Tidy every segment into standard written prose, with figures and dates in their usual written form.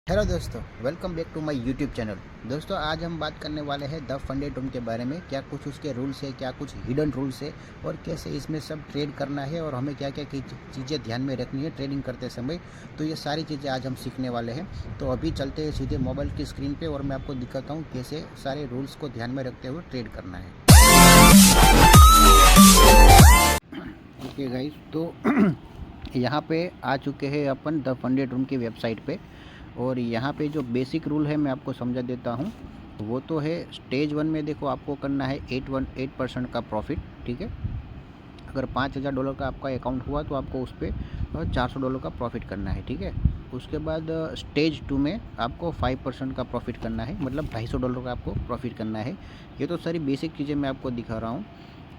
Hello दोस्तों, welcome back to my YouTube channel. दोस्तों, आज हम बात करने वाले हैं द फंडेड रूम के बारे में। क्या कुछ उसके रूल्स है, क्या कुछ हिडन रूल्स है और कैसे इसमें सब ट्रेड करना है और हमें क्या क्या चीज़ें ध्यान में रखनी है ट्रेडिंग करते समय। तो ये सारी चीज़ें आज हम सीखने वाले हैं। तो अभी चलते हैं सीधे मोबाइल की स्क्रीन पे और मैं आपको दिखाता हूँ कैसे सारे रूल्स को ध्यान में रखते हुए ट्रेड करना है। ओके गाइस, तो यहाँ पे आ चुके हैं अपन द फंडेड रूम की वेबसाइट पे। और यहाँ पे जो बेसिक रूल है मैं आपको समझा देता हूँ। वो तो है स्टेज 1 में देखो आपको करना है 8% का प्रॉफिट। ठीक है, अगर $5000 का आपका अकाउंट हुआ तो आपको उस पर $400 का प्रॉफिट करना है। ठीक है, उसके बाद स्टेज 2 में आपको 5% का प्रॉफिट करना है, मतलब $250 का आपको प्रॉफिट करना है। ये तो सारी बेसिक चीज़ें मैं आपको दिखा रहा हूँ।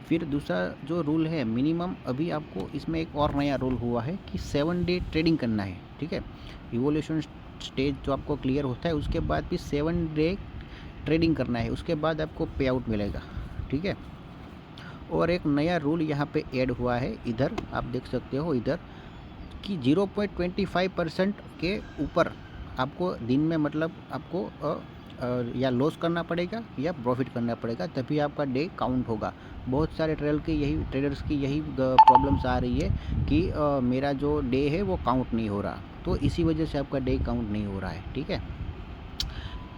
फिर दूसरा जो रूल है मिनिमम, अभी आपको इसमें एक और नया रूल हुआ है कि 7 डे ट्रेडिंग करना है। ठीक है, इवोल्यूशन स्टेज जो आपको क्लियर होता है उसके बाद भी 7 डे ट्रेडिंग करना है, उसके बाद आपको पे आउट मिलेगा। ठीक है, और एक नया रूल यहाँ पे ऐड हुआ है, इधर आप देख सकते हो इधर कि 0.25% के ऊपर आपको दिन में, मतलब आपको या लॉस करना पड़ेगा या प्रॉफिट करना पड़ेगा, तभी आपका डे काउंट होगा। बहुत सारे ट्रेडर्स की यही प्रॉब्लम्स आ रही है कि मेरा जो डे है वो काउंट नहीं हो रहा, तो इसी वजह से आपका डे काउंट नहीं हो रहा है। ठीक है,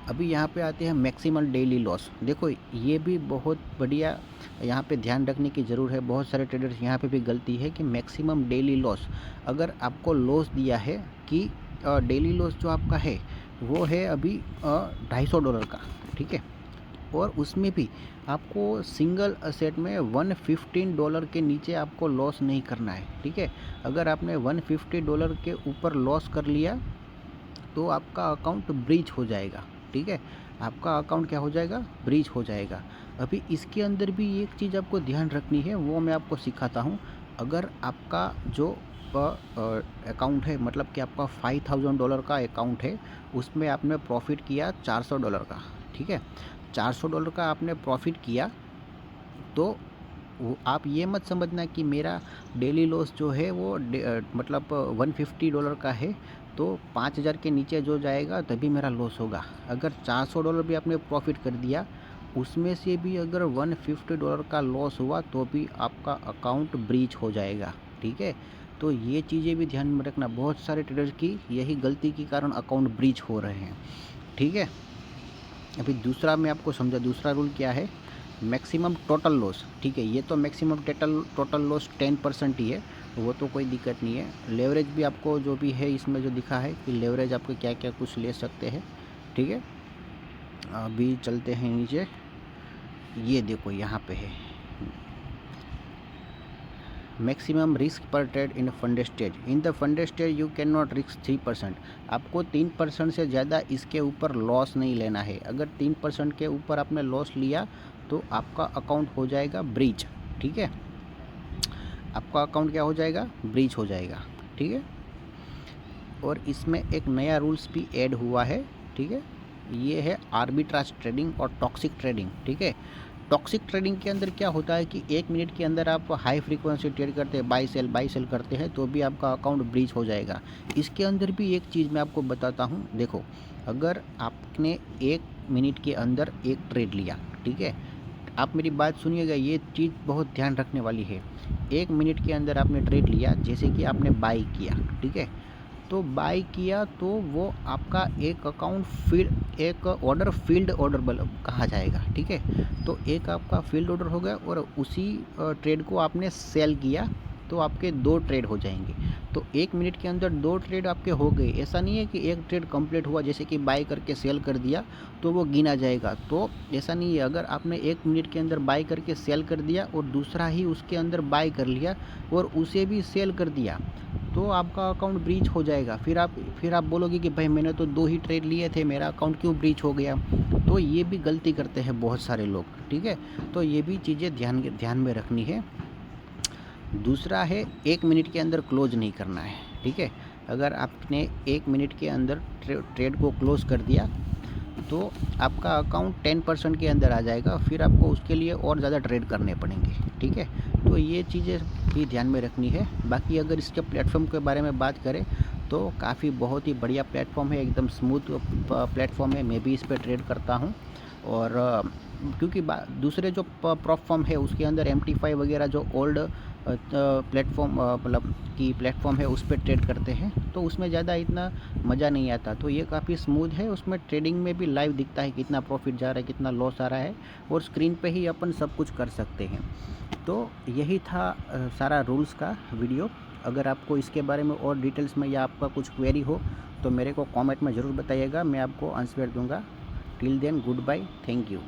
अभी यहाँ पे आते हैं मैक्सिमम डेली लॉस। देखो ये भी बहुत बढ़िया, यहाँ पे ध्यान रखने की ज़रूर है। बहुत सारे ट्रेडर्स यहाँ पे भी गलती है कि मैक्सिमम डेली लॉस, अगर आपको लॉस दिया है कि डेली लॉस जो आपका है वो है अभी $250 का। ठीक है, और उसमें भी आपको सिंगल असेट में $115 के नीचे आपको लॉस नहीं करना है। ठीक है, अगर आपने $150 के ऊपर लॉस कर लिया तो आपका अकाउंट ब्रीच हो जाएगा। ठीक है, आपका अकाउंट क्या हो जाएगा, ब्रीच हो जाएगा। अभी इसके अंदर भी एक चीज़ आपको ध्यान रखनी है, वो मैं आपको सिखाता हूँ। अगर आपका जो अकाउंट है, मतलब कि आपका $5000 का अकाउंट है, उसमें आपने प्रॉफिट किया $400 का। ठीक है, $400 का आपने प्रॉफिट किया तो वो आप ये मत समझना कि मेरा डेली लॉस जो है वो मतलब $150 का है तो 5000 के नीचे जो जाएगा तभी मेरा लॉस होगा। अगर $400 भी आपने प्रॉफिट कर दिया, उसमें से भी अगर $150 का लॉस हुआ तो भी आपका अकाउंट ब्रीच हो जाएगा। ठीक है, तो ये चीज़ें भी ध्यान में रखना। बहुत सारे ट्रेडर्स की यही गलती के कारण अकाउंट ब्रीच हो रहे हैं। ठीक है, अभी दूसरा मैं आपको समझा, दूसरा रूल क्या है, मैक्सिमम टोटल लॉस। ठीक है, ये तो मैक्सिमम टोटल लॉस 10% ही है, वो तो कोई दिक्कत नहीं है। लेवरेज भी आपको जो भी है इसमें जो दिखा है कि लेवरेज आपको क्या क्या कुछ ले सकते हैं। ठीक है, अभी चलते हैं नीचे, ये देखो यहाँ पे है मैक्सिमम रिस्क पर trade in funded stage. In the funded stage you can not risk 3%। आपको 3% से ज़्यादा इसके ऊपर लॉस नहीं लेना है। अगर 3% के ऊपर आपने लॉस लिया तो आपका अकाउंट हो जाएगा ब्रीच। ठीक है, आपका अकाउंट क्या हो जाएगा, ब्रीच हो जाएगा। ठीक है, और इसमें एक नया रूल्स भी ऐड हुआ है। ठीक है, ये है आर्बिट्राज ट्रेडिंग और टॉक्सिक ट्रेडिंग। ठीक है, टॉक्सिक ट्रेडिंग के अंदर क्या होता है कि 1 मिनट के अंदर आप हाई फ्रीक्वेंसी ट्रेड करते हैं, बाई सेल करते हैं, तो भी आपका अकाउंट ब्रीच हो जाएगा। इसके अंदर भी एक चीज़ मैं आपको बताता हूँ। देखो, अगर आपने 1 मिनट के अंदर एक ट्रेड लिया, ठीक है, आप मेरी बात सुनिएगा, ये चीज़ बहुत ध्यान रखने वाली है। 1 मिनट के अंदर आपने ट्रेड लिया, जैसे कि आपने बाई किया, ठीक है, तो बाई किया तो वो आपका एक अकाउंट एक ऑर्डर फील्ड ऑर्डर कहा जाएगा। ठीक है, तो एक आपका फील्ड ऑर्डर हो गया और उसी ट्रेड को आपने सेल किया तो आपके 2 ट्रेड हो जाएंगे। तो 1 मिनट के अंदर 2 ट्रेड आपके हो गए। ऐसा नहीं है कि एक ट्रेड कंप्लीट हुआ, जैसे कि बाई करके सेल कर दिया तो वो गिना जाएगा, तो ऐसा नहीं है। अगर आपने 1 मिनट के अंदर बाई करके सेल कर दिया और दूसरा ही उसके अंदर बाई कर लिया और उसे भी सेल कर दिया तो आपका अकाउंट ब्रीच हो जाएगा। फिर आप बोलोगे कि भाई मैंने तो 2 ही ट्रेड लिए थे, मेरा अकाउंट क्यों ब्रीच हो गया। तो ये भी गलती करते हैं बहुत सारे लोग। ठीक है, तो ये भी चीज़ें ध्यान में रखनी है। दूसरा है 1 मिनट के अंदर क्लोज नहीं करना है। ठीक है, अगर आपने 1 मिनट के अंदर ट्रेड को क्लोज कर दिया तो आपका अकाउंट 10% के अंदर आ जाएगा, फिर आपको उसके लिए और ज़्यादा ट्रेड करने पड़ेंगे। ठीक है, तो ये चीज़ें भी ध्यान में रखनी है। बाकी अगर इसके प्लेटफॉर्म के बारे में बात करें तो काफ़ी बहुत ही बढ़िया प्लेटफॉर्म है, एकदम स्मूथ प्लेटफॉर्म है। मैं भी इस पे ट्रेड करता हूँ। और क्योंकि दूसरे जो प्लेटफॉर्म है उसके अंदर MT5 वगैरह जो ओल्ड प्लेटफॉर्म मतलब की प्लेटफॉर्म है उस पर ट्रेड करते हैं, तो उसमें ज़्यादा इतना मज़ा नहीं आता। तो ये काफ़ी स्मूथ है, उसमें ट्रेडिंग में भी लाइव दिखता है कितना प्रॉफिट जा रहा है, कितना लॉस आ रहा है, और स्क्रीन पे ही अपन सब कुछ कर सकते हैं। तो यही था सारा रूल्स का वीडियो। अगर आपको इसके बारे में और डिटेल्स में या आपका कुछ क्वेरी हो तो मेरे को कमेंट में ज़रूर बताइएगा, मैं आपको आंसर दूंगा। Till then goodbye, thank you.